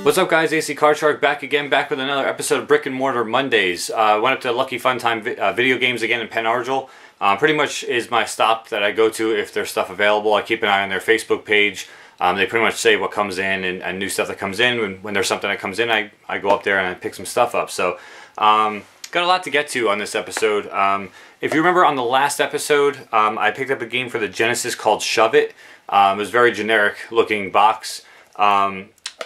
What's up guys, ACCardShark back with another episode of Brick and Mortar Mondays. Went up to Lucky Fun Time Video Games again in Penn Argyl. Pretty much is my stop that I go to if there's stuff available. I keep an eye on their Facebook page. They pretty much say what comes in and new stuff that comes in. When there's something that comes in, I go up there and I pick some stuff up. So, got a lot to get to on this episode. If you remember on the last episode, I picked up a game for the Genesis called Shove It. It was a very generic looking box.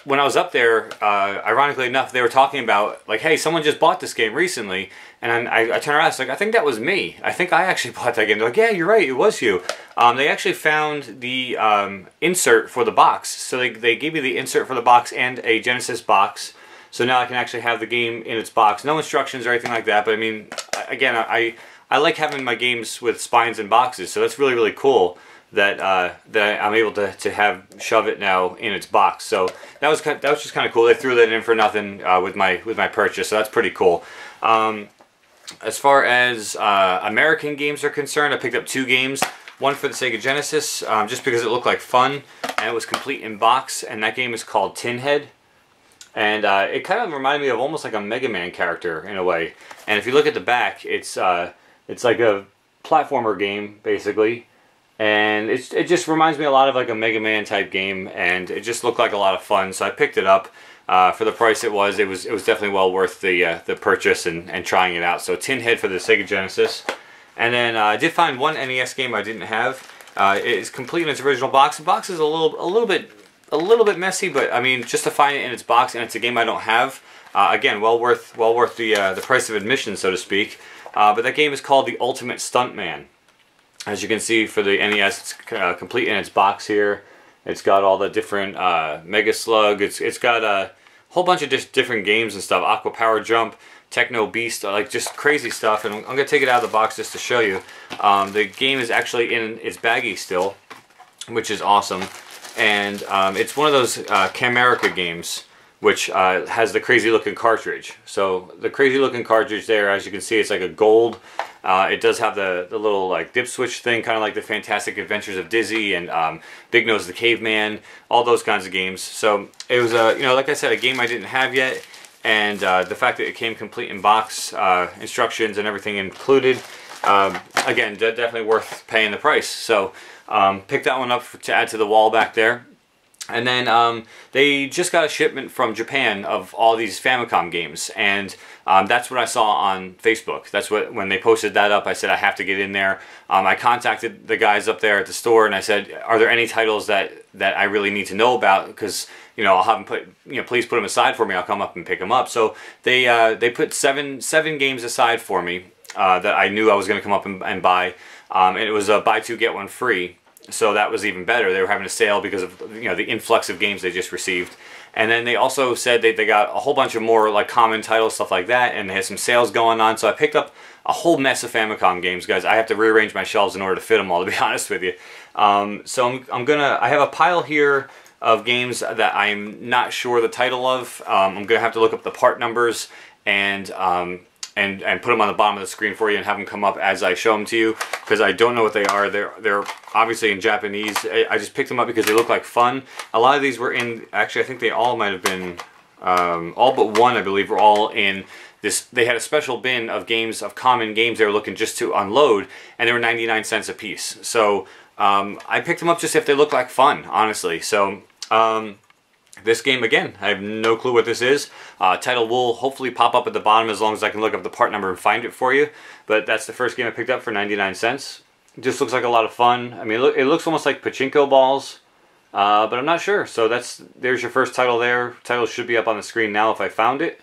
When I was up there, ironically enough, they were talking about, like, hey, someone just bought this game recently. And I turned around, I was like, I think that was me. I think I actually bought that game. They're like, yeah, you're right, it was you. They actually found the insert for the box. So they gave me the insert for the box and a Genesis box. So now I can actually have the game in its box. No instructions or anything like that. But I mean, again, I like having my games with spines and boxes. So that's really, really cool that I'm able to have Shove It now in its box. So that was just kind of cool. They threw that in for nothing with my purchase, so that's pretty cool. As far as American games are concerned, I picked up two games. One for the Sega Genesis, just because it looked like fun and it was complete in box. And that game is called Tin Head. And it kind of reminded me of almost like a Mega Man character in a way. And if you look at the back, it's like a platformer game basically. And it just reminds me a lot of like a Mega Man type game, and it just looked like a lot of fun, so I picked it up. For the price it was definitely well worth the purchase and trying it out. So Tin Head for the Sega Genesis. And then I did find one NES game I didn't have. It's complete in its original box. The box is a little bit messy, but I mean, just to find it in its box, and it's a game I don't have. Again, well worth the price of admission, so to speak. But that game is called The Ultimate Stuntman. As you can see for the NES, it's complete in its box here. It's got all the different Mega Slug. It's got a whole bunch of different games and stuff. Aqua Power Jump, Techno Beast, like just crazy stuff. And I'm going to take it out of the box just to show you. The game is actually in its baggie still, which is awesome. And it's one of those Camerica games, which has the crazy looking cartridge. So the crazy looking cartridge there, as you can see, it's like a gold. It does have the little like dip switch thing, kind of like the Fantastic Adventures of Dizzy and Big Nose the Caveman, all those kinds of games. So it was like I said, a game I didn't have yet, and the fact that it came complete in box, instructions and everything included, again, definitely worth paying the price. So picked that one up to add to the wall back there. And then they just got a shipment from Japan of all these Famicom games, and that's what I saw on Facebook. That's when they posted that up, I said I have to get in there. I contacted the guys up there at the store and I said, are there any titles that I really need to know about? Because I'll have them please put them aside for me. I'll come up and pick them up. So they put seven games aside for me that I knew I was going to come up and buy, and it was a buy two get one free. So that was even better. They were having a sale because of the influx of games they just received. And then they also said they got a whole bunch of more like common titles, stuff like that, and they had some sales going on. So I picked up a whole mess of Famicom games, guys. I have to rearrange my shelves in order to fit them all, to be honest with you. So I have a pile here of games that I'm not sure the title of. I'm gonna have to look up the part numbers and put them on the bottom of the screen for you and have them come up as I show them to you, because I don't know what they are. They're obviously in Japanese. I just picked them up because they look like fun. A lot of these were in, actually I think they all might have been, all but one I believe were all in this. They had a special bin of games, of common games they were looking just to unload, and they were 99 cents a piece. So I picked them up just if they look like fun, honestly. So this game, again, I have no clue what this is. Title will hopefully pop up at the bottom as long as I can look up the part number and find it for you. But that's the first game I picked up for 99 cents. It just looks like a lot of fun. I mean, it looks almost like pachinko balls, but I'm not sure. So there's your first title there. Title should be up on the screen now if I found it.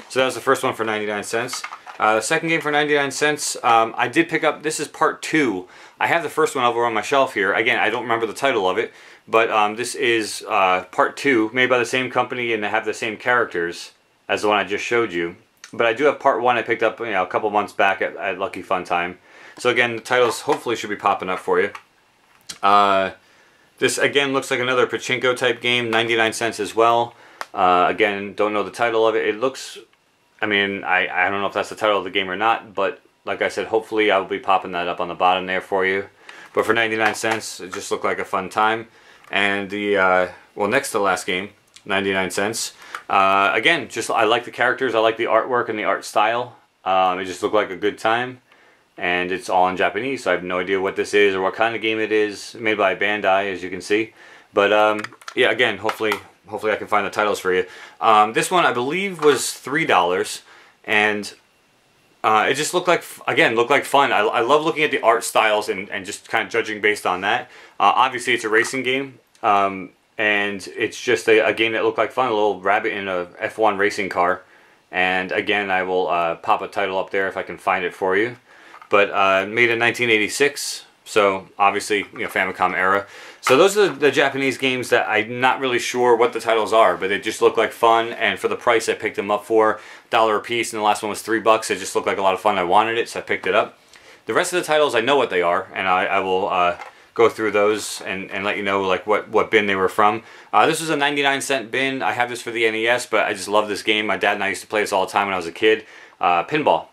So that was the first one for 99 cents. The second game for 99 cents, I did pick up, this is part 2. I have the first one over on my shelf here. Again, I don't remember the title of it, but this is part 2, made by the same company, and they have the same characters as the one I just showed you. But I do have part 1 I picked up a couple months back at Lucky Fun Time. So again, the titles hopefully should be popping up for you. This again looks like another pachinko type game, 99 cents as well. Again, don't know the title of it. It looks, I mean, I don't know if that's the title of the game or not, but like I said, hopefully I will be popping that up on the bottom there for you. But for 99 cents, it just looked like a fun time. And the, well, next to the last game 99 cents. Again, just I like the characters, I like the artwork and the art style. It just looked like a good time. And it's all in Japanese, so I have no idea what this is or what kind of game it is. Made by Bandai, as you can see. But yeah, again, hopefully I can find the titles for you. This one I believe was $3, and it just looked like fun. I love looking at the art styles and just kind of judging based on that. Obviously, it's a racing game, and it's just a game that looked like fun. A little rabbit in a F1 racing car. And again, I will pop a title up there if I can find it for you. But made in 1986, so obviously, you know, Famicom era. So those are the Japanese games that I'm not really sure what the titles are, but they just look like fun, and for the price I picked them up for, $1 a piece, and the last one was $3. It just looked like a lot of fun. I wanted it, so I picked it up. The rest of the titles, I know what they are, and I will go through those and let you know like what bin they were from. This was a 99-cent bin. I have this for the NES, but I just love this game. My dad and I used to play this all the time when I was a kid. Pinball.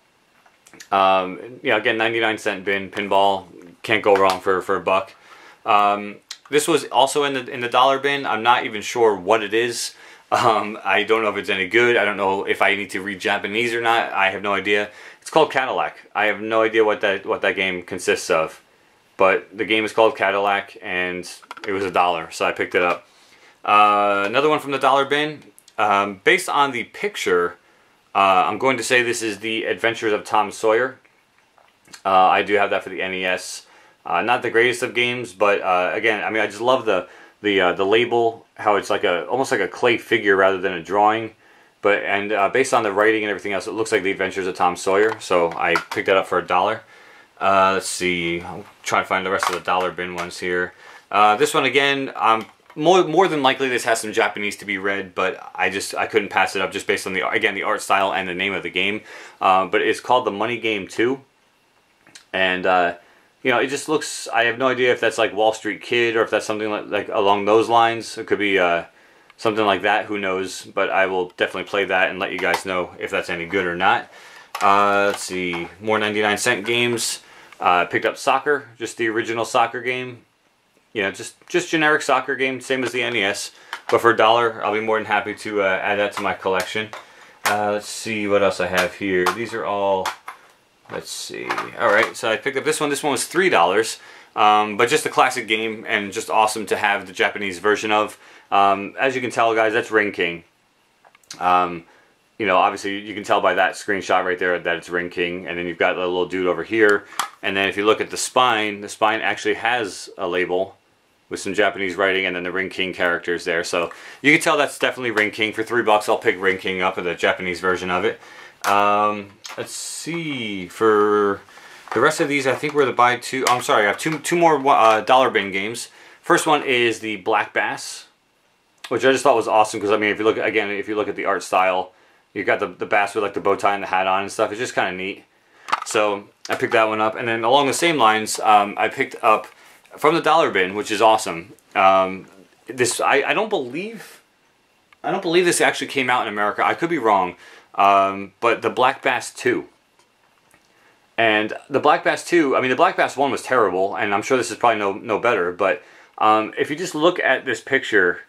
Yeah, again, 99-cent bin, pinball, can't go wrong for a buck. This was also in the dollar bin. I'm not even sure what it is. I don't know if it's any good. I don't know if I need to read Japanese or not. I have no idea. It's called Cadillac. I have no idea what that game consists of. But the game is called Cadillac, and it was $1, so I picked it up. Another one from the dollar bin. Based on the picture, I'm going to say this is The Adventures of Tom Sawyer. I do have that for the NES. Not the greatest of games, but again, I mean, I just love the label, how it's like almost like a clay figure rather than a drawing. But based on the writing and everything else, it looks like The Adventures of Tom Sawyer. So I picked that up for $1. Let's see. I'm trying to find the rest of the dollar bin ones here. This one again, more than likely this has some Japanese to be read, but I couldn't pass it up just based on the art style and the name of the game. But it's called The Money Game 2, and you know, it just looks. I have no idea if that's like Wall Street Kid or if that's something like along those lines. It could be something like that. Who knows? But I will definitely play that and let you guys know if that's any good or not. Let's see, more 99-cent games. Picked up Soccer, just the original soccer game. You know, just generic soccer game, same as the NES. But for $1, I'll be more than happy to add that to my collection. Let's see what else I have here. These are all, let's see. Alright, so I picked up this one. This one was $3. But just a classic game and just awesome to have the Japanese version of. As you can tell, guys, that's Ring King. You know, obviously you can tell by that screenshot right there that it's Ring King, and then you've got the little dude over here, and then if you look at the spine actually has a label with some Japanese writing, and then the Ring King characters there, so you can tell that's definitely Ring King. For $3, I'll pick Ring King up, or the Japanese version of it. Let's see, for the rest of these, I think we're the buy two. Oh, I'm sorry, I have two more dollar bin games. First one is the Black Bass, which I just thought was awesome because I mean, if you look at the art style. You got the bass with like the bow tie and the hat on and stuff. It's just kind of neat. So I picked that one up, and then along the same lines, I picked up from the dollar bin, which is awesome. This I don't believe this actually came out in America. I could be wrong, but the Black Bass 2. And the Black Bass 2, I mean, the Black Bass 1 was terrible, and I'm sure this is probably no better. But if you just look at this picture.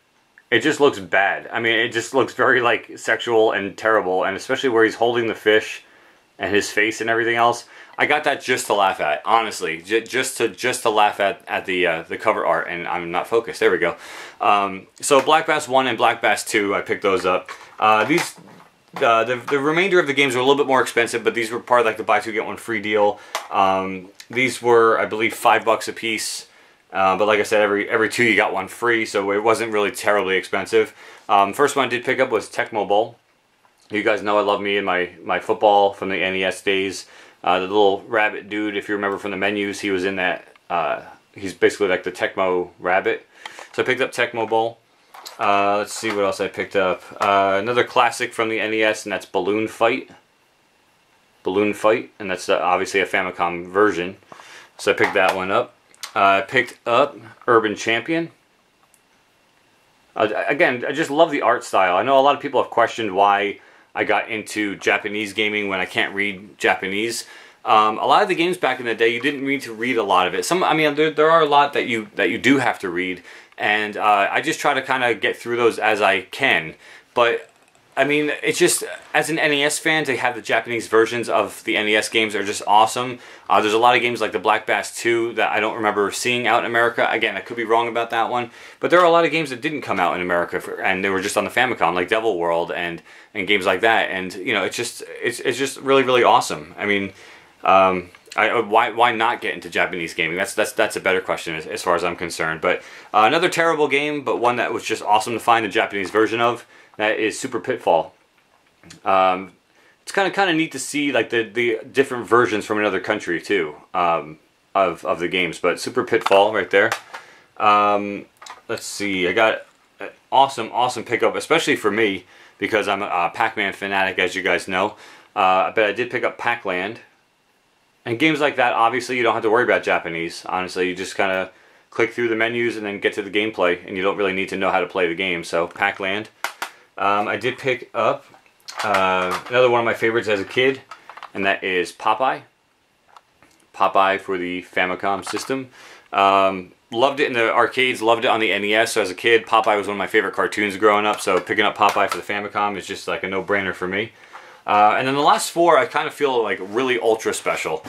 It just looks bad. I mean, it just looks very like sexual and terrible, and especially where he's holding the fish and his face and everything else. I got that just to laugh at, honestly, just to laugh at the cover art, and I'm not focused. There we go. So Black Bass 1 and Black Bass 2, I picked those up. The remainder of the games were a little bit more expensive, but these were part of like the buy two get one free deal. These were, I believe, $5 a piece. But like I said, every two you got one free, so it wasn't really terribly expensive. First one I did pick up was Tecmo Bowl. You guys know I love me and my football from the NES days. The little rabbit dude, if you remember from the menus, he was in that. He's basically like the Tecmo rabbit. So I picked up Tecmo Bowl. Let's see what else I picked up. Another classic from the NES, and that's Balloon Fight. Balloon Fight, and that's obviously a Famicom version. So I picked that one up. I picked up Urban Champion. Again, I just love the art style. I know a lot of people have questioned why I got into Japanese gaming when I can't read Japanese. A lot of the games back in the day, you didn't need to read a lot of it. I mean, there are a lot that you do have to read, and I just try to kind of get through those as I can. But I mean, it's just, as an NES fan, to have the Japanese versions of the NES games are just awesome. There's a lot of games like the Black Bass 2 that I don't remember seeing out in America. Again, I could be wrong about that one. But there are a lot of games that didn't come out in America, and they were just on the Famicom, like Devil World and games like that. And, you know, it's just really, really awesome. I mean, why not get into Japanese gaming? That's a better question as far as I'm concerned. But another terrible game, but one that was just awesome to find the Japanese version of, that is Super Pitfall. It's kind of neat to see like the different versions from another country too, of the games. But Super Pitfall right there. Let's see, I got an awesome pickup, especially for me because I'm a Pac-Man fanatic, as you guys know. But I did pick up Pac-Land. And games like that, obviously, you don't have to worry about Japanese. Honestly, you just kind of click through the menus and then get to the gameplay, and you don't really need to know how to play the game. So, Pac-Land. I did pick up another one of my favorites as a kid, and that is Popeye. Popeye for the Famicom system. Loved it in the arcades, loved it on the NES. So as a kid, Popeye was one of my favorite cartoons growing up, so picking up Popeye for the Famicom is just like a no-brainer for me. And then the last four I kind of feel like really ultra special.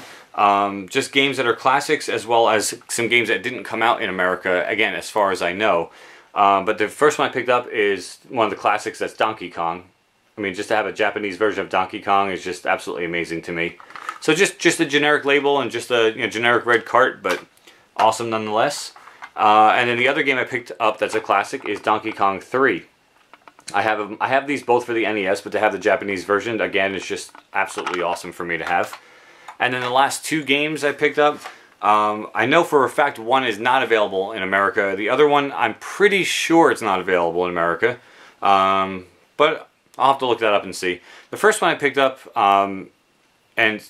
Just games that are classics, as well as some games that didn't come out in America, again, as far as I know. But the first one I picked up is one of the classics, that's Donkey Kong. I mean, just to have a Japanese version of Donkey Kong is just absolutely amazing to me. So just a generic label and just a generic red cart, but awesome nonetheless. And then the other game I picked up that's a classic is Donkey Kong 3. I have these both for the NES, but to have the Japanese version, again, is just absolutely awesome for me to have. And then the last two games I picked up, I know for a fact one is not available in America. The other one, I'm pretty sure it's not available in America. But I'll have to look that up and see. The first one I picked up, and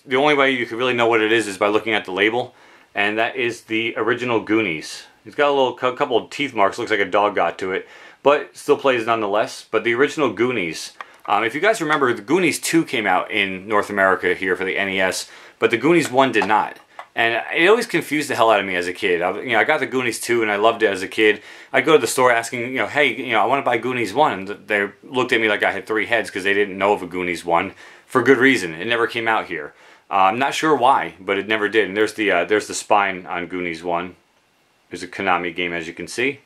the only way you can really know what it is by looking at the label, and that is the original Goonies. It's got a couple of teeth marks, looks like a dog got to it, but still plays nonetheless. But the original Goonies, if you guys remember, the Goonies 2 came out in North America here for the NES, but the Goonies 1 did not. And it always confused the hell out of me as a kid. I got the Goonies 2 and I loved it as a kid. I'd go to the store asking, hey, I want to buy Goonies 1. And they looked at me like I had 3 heads because they didn't know of a Goonies 1 for good reason. It never came out here. I'm not sure why, but it never did. And there's the spine on Goonies 1. There's a Konami game, as you can see,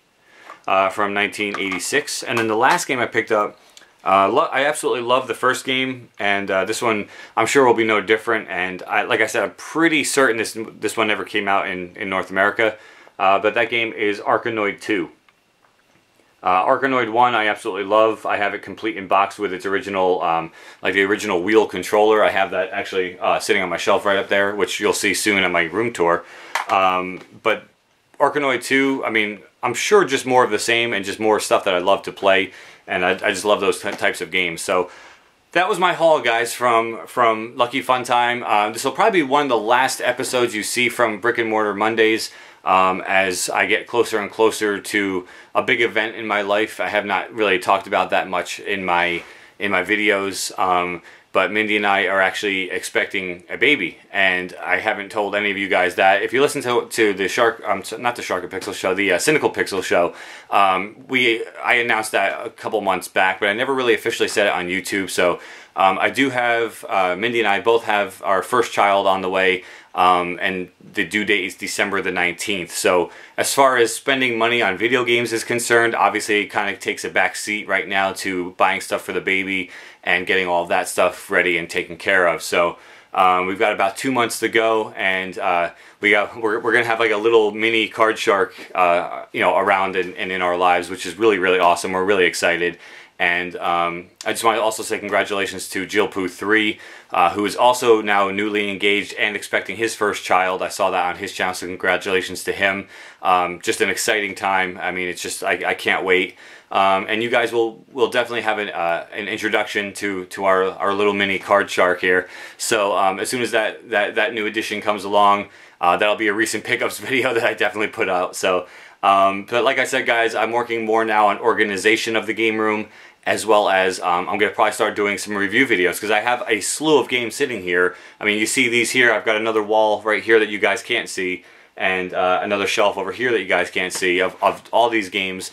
from 1986. And then the last game I picked up, I absolutely love the first game, and this one I'm sure will be no different. And like I said, I'm pretty certain this one never came out in North America. But that game is Arkanoid 2. Arkanoid 1 I absolutely love. I have it complete in box with its original, like the original wheel controller. I have that actually sitting on my shelf right up there, which you'll see soon on my room tour. But Arkanoid 2, I mean, I'm sure just more of the same and just more stuff that I love to play. And I just love those types of games. So that was my haul, guys, from Lucky Fun Time. This will probably be one of the last episodes you see from Brick and Mortar Mondays, as I get closer and closer to a big event in my life. I have not really talked about that much in my videos. But Mindy and I are actually expecting a baby, and I haven't told any of you guys that. If you listen to the Shark, not the Shark and Pixel show, the Cynical Pixel show, I announced that a couple months back, but I never really officially said it on YouTube. So I do have, Mindy and I both have our first child on the way, and the due date is December the 19th. So as far as spending money on video games is concerned, obviously it kind of takes a back seat right now to buying stuff for the baby and getting all of that stuff ready and taken care of. So we've got about 2 months to go, and we're gonna have like a little mini CardShark around and in our lives, which is really awesome. We're really excited. And I just want to also say congratulations to Jill Poo 3, who is also now newly engaged and expecting his first child. I saw that on his channel, so congratulations to him. Just an exciting time. I mean, it's just, I can't wait. And you guys will definitely have an introduction to our little mini CardShark here. So as soon as that new edition comes along, that'll be a recent pickups video that I definitely put out. So But like I said, guys, I'm working more now on organization of the game room, as well as I'm going to probably start doing some review videos, because I have a slew of games sitting here. I mean, you see these here. I've got another wall right here that you guys can't see, and another shelf over here that you guys can't see of all these games.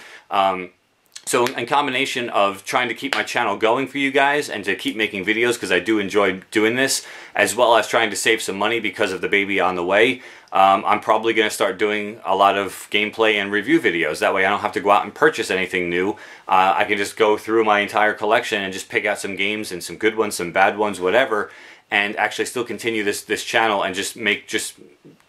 So in combination of trying to keep my channel going for you guys and to keep making videos, because I do enjoy doing this, as well as trying to save some money because of the baby on the way, I'm probably going to start doing a lot of gameplay and review videos. That way I don't have to go out and purchase anything new. I can just go through my entire collection and just pick out some games, and some good ones, some bad ones, whatever, and actually still continue this channel and just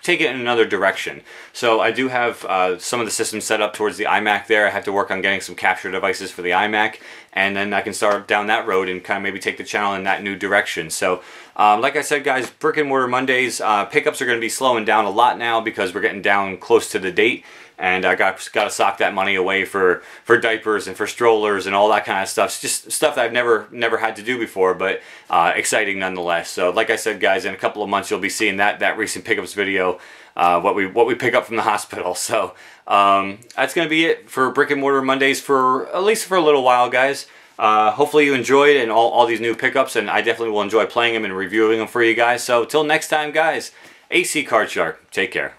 take it in another direction. So I do have some of the systems set up towards the iMac there. I have to work on getting some capture devices for the iMac, and then I can start down that road and kind of maybe take the channel in that new direction. So like I said, guys, Brick and Mortar Mondays, pickups are going to be slowing down a lot now because we're getting down close to the date. And I got to sock that money away for diapers and for strollers and all that kind of stuff. It's just stuff that I've never had to do before, but exciting nonetheless. So like I said, guys, in a couple of months you'll be seeing that recent pickups video, what we pick up from the hospital. So that's going to be it for Brick and Mortar Mondays for at least for a little while, guys. Hopefully you enjoyed and all these new pickups, and I definitely will enjoy playing them and reviewing them for you guys. So till next time, guys, ACCardShark, take care.